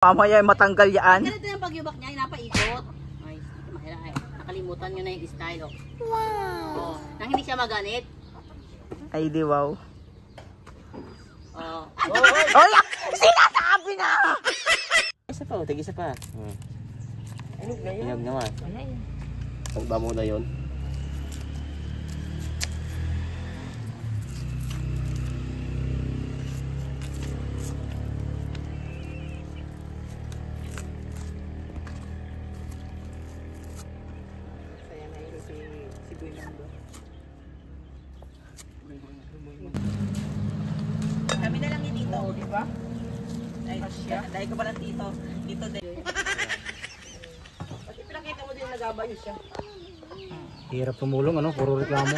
Mamaya matanggal yan. Ganito yung pagyubak niya, inapaikot. Ay, nakalimutan nyo na yung style. Oh. Wow! Oh, nang hindi siya maganit. Ay, di wow. Oh. Oy! Sinasabi na! Isa pa, tag-isa pa. Inog naman. Wala yun. Pagba mo na yun. Kami na lang ni Tito, di ba? Ay, siya. Dahil ko pala Tito. Tito din. Kasi pinakita mo din nagabayo siya. Hirap tumulong, ano? Puro reklamo.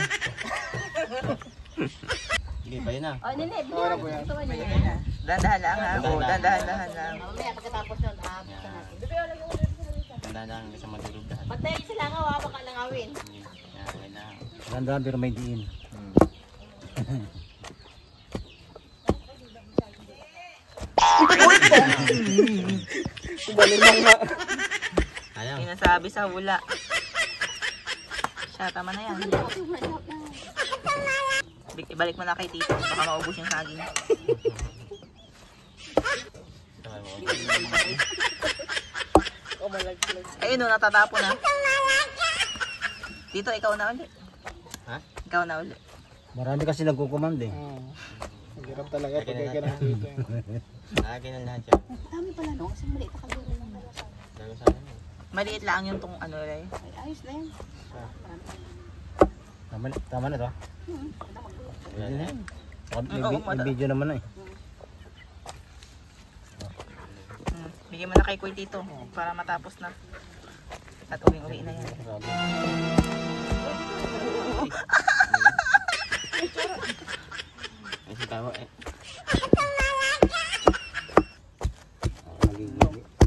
Hindi pa yun ah. Oh, nene, bigyan mo. Ito ba niya? Dandahan lang ha. Oo, dandahan lang. Mamaya, pagkatapos nun, buksan natin. Tanda lang, isa matulog lahat. Patay, isa lang ako, baka langawin. Ganda, pero may diin. Kubalin nga. Ayaw. Sinasabi sa hula. Siya, tama na yan. Ibalik mo na kay Tito. Baka maubos yung saging. Ayun no, natatapon na. Tito, ikaw na ulit. Ha? Ikaw na ulit. Marami kasi nagkukumand eh. Hirap talaga pag ganun dito. Akin ang lahat yan. Dami pala no, kasi maliit na kaguro lang pala sa. Dago sa akin eh. Maliit lang yung tong ano rin. Ay, ayos na yan. Tama na to? Pwede na yan. May video naman na eh. Bigyan mo na kay Kuya Tito para matapos na. At uwi na yan. Ay, si tawa eh.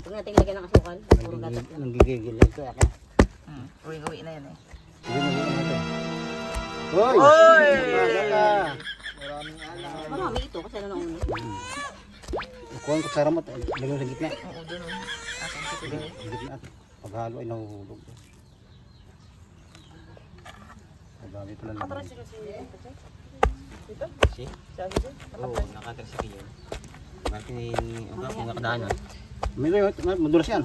Huwag natin lagyan ng asukal. Puro gatas yan. Nanggigigil ito akin. Uwi na yan eh. Hoy! Hoy! Marami ito kasi ano na uno. Kuha ko sa ramot. Lagyan sa gitna. Oo, dun o. Asan ko si Bea? Sa gitna. Paghalo ay nahuhulog. Pagdami pala naman. Si? Oo, nakatransik yun. Bakit kung nakadaan nun? Madulas yan.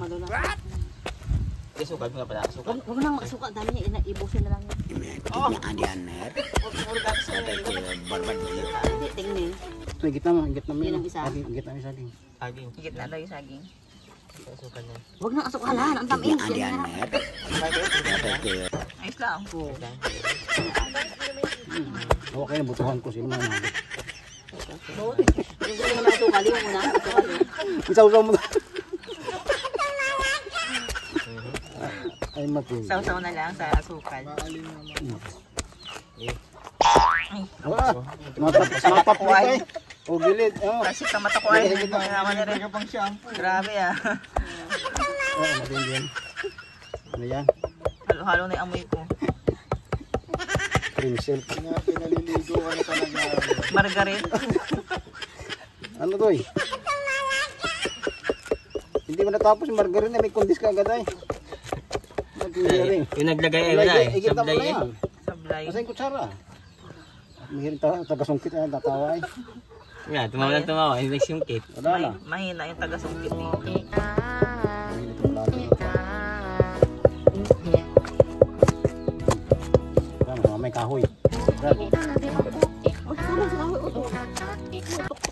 Kasi sukal mo nga pala. Huwag nang makasuka. Dami niya. Ibusin na lang yan. Hindi, tingnan. Ito, gitna mo. Gitna mo Yan yun. ang isa. Gitna mo yung saging. Higit na daw yung saging. Sukal na. Huwag nang asukalan. Ang tamis. Yan na. Ayos lang. Okay, nabutuhan ko sino naman. Yung gusto naman asukal. Yung muna. Isaw-saw mo na. Ay, matin. Sausaw na lang sa asukal. Matapuay. O gilid. Kasi sa mata ko ay Higit na pang shampoo. grabe ah. Matin din. Ano yan? Halo-halo na yung amoy ko. Cream silk. Pinaliligo ka na talaga. Margaret. Ano to eh? Hindi mo natapos yung margarine na may kundis ka agad ay. Yung naglagay ay wala eh. Igit na mo na yan. Sablay. Masa yung kutsara? May taga-sungkit na tatawa ay. Yan, tumawa lang tumawa. Yung next yung kit. Wala na. Mahina yung taga-sungkit eh. May kahoy.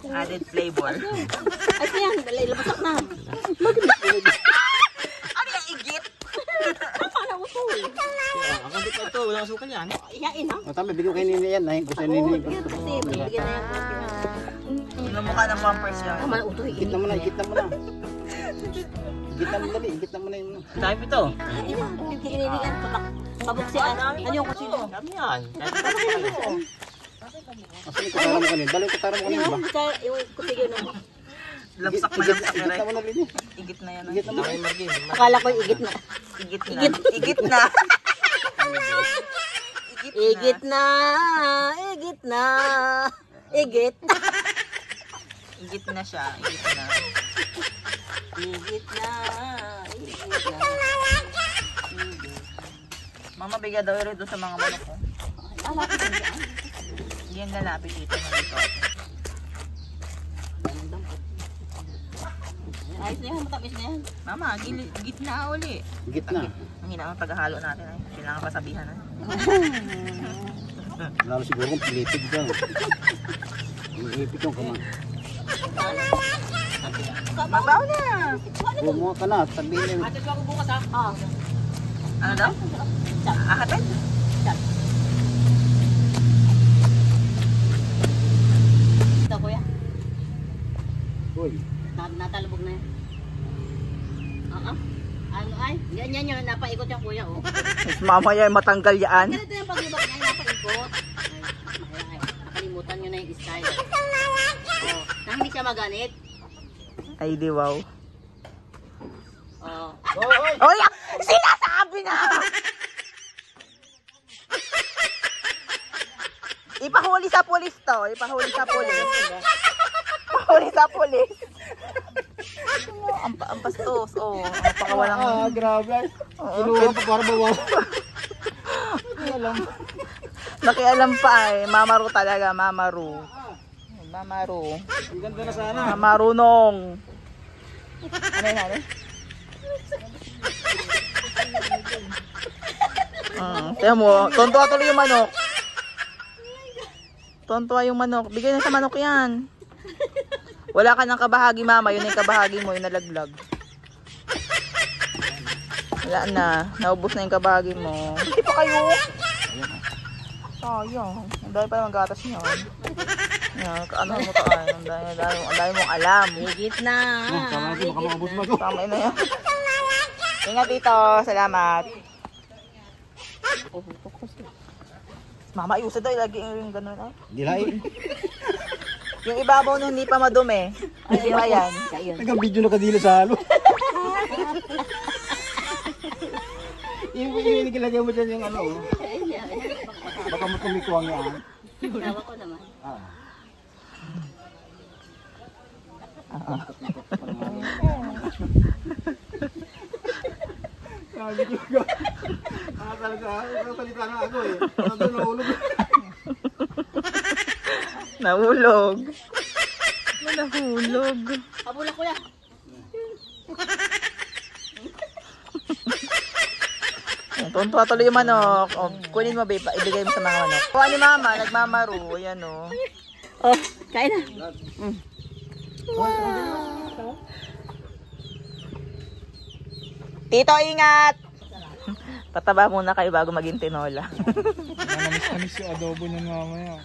Added flavor. Ay, yan. Labasak na. Ano yung igit? Paano ito eh? Ako di pa ito. Walang sukal yan. Iyain ha? Tama, bigyan kay Nini yan. Gusto ni Nini. Bigyan kasi. Bigyan na yan. Yung mukha ng pampers yan. Tama na ito eh. Igit na mo na, igit na mo na. Igit na mo dali, igit na mo na yung... Type ito. Yung kininigan. Pabuksian. Ano yung kusino? Dami yan. Asan yung kutara mo kanina? Balo yung kutara mo kanina ba? Yung kusino na. Lamsak na lamsak Igit na mo na, Lini. Igit na yan. Igit na mo na. Akala ko yung igit na. Igit na. Igit na. Igit na. Igit na. Igit. Igit na siya. Igit na. Higit na. Mama, bigyan daw rin doon sa mga manok ko. Lalapit ang dyan. Hindi yan lalapit dito. Dito. Ayos na yan, matamis na yan. Mama, gitna uli. Gitna. Ang hina ang paghahalo natin ay. Kailangan pasabihan na. Lalo siguro kung pilipid ka. Pilipid yung kamay. Mabaw na! Bumuha ka na, sabihin mo. Ate, ako bukas ha. Ah. Ano daw? Ahatin? Ito kuya. Uy. Natalabog na yan. Ano ay? Yan yun, napaikot yung kuya oh. Mamaya matanggal yan. Ganito yung paglibak niya, napaikot. Ay, nakalimutan nyo na yung style. Oh, na hindi siya maganit. Ay, di wow. Oh. Oy! Sinasabi na! Ipahuli sa pulis to. Ipahuli sa pulis. Ipahuli sa pulis. Ang pastos. Oh, ang pakawalang... Grabe. Oo, Kinuha pa para bawa. nakialam pa eh. Mamaru talaga. Mamaru. Mamaru. Ang ganda na sana. Mamarunong. Ano yun? Tiyan mo, tontuwa tuloy yung manok. Tontuwa yung manok. Bigay na sa manok yan. Wala ka ng kabahagi, mama. Yun yung kabahagi mo, yung nalaglag. Wala na. Naubos na yung kabahagi mo. Hindi pa kayo. Sayang. Ang dahil pa naman gatas niya. Yan, ano mo to ay. Ang dahil mong alam. Higit na. Tama natin, baka makabos mo ito. Tama na yan. Ingat dito. Salamat. Mama, ayusin daw. Ilagay yung gano'n ay. Dilain. Yung ibabaw nung hindi pa madumi. Hindi pa yan. Nagka-video na kadila sa halo. Yung inilagay mo dyan yung ano. Baka mo tumikuwang yan. Tawa ko naman. Sabi ko ka. Salita na ako eh. Ano doon nahulog? Nahulog. Nahulog. Habula kuya. Tuntua tuloy yung manok. O, kunin mo, babe. Ibigay mo sa mga manok. Kuha ni mama. Nagmamaru. Ayan o. Oh, kain na. Tito, ingat! Pataba muna kayo bago maging tinola. Nanamis-namis yung adobo niya mamaya.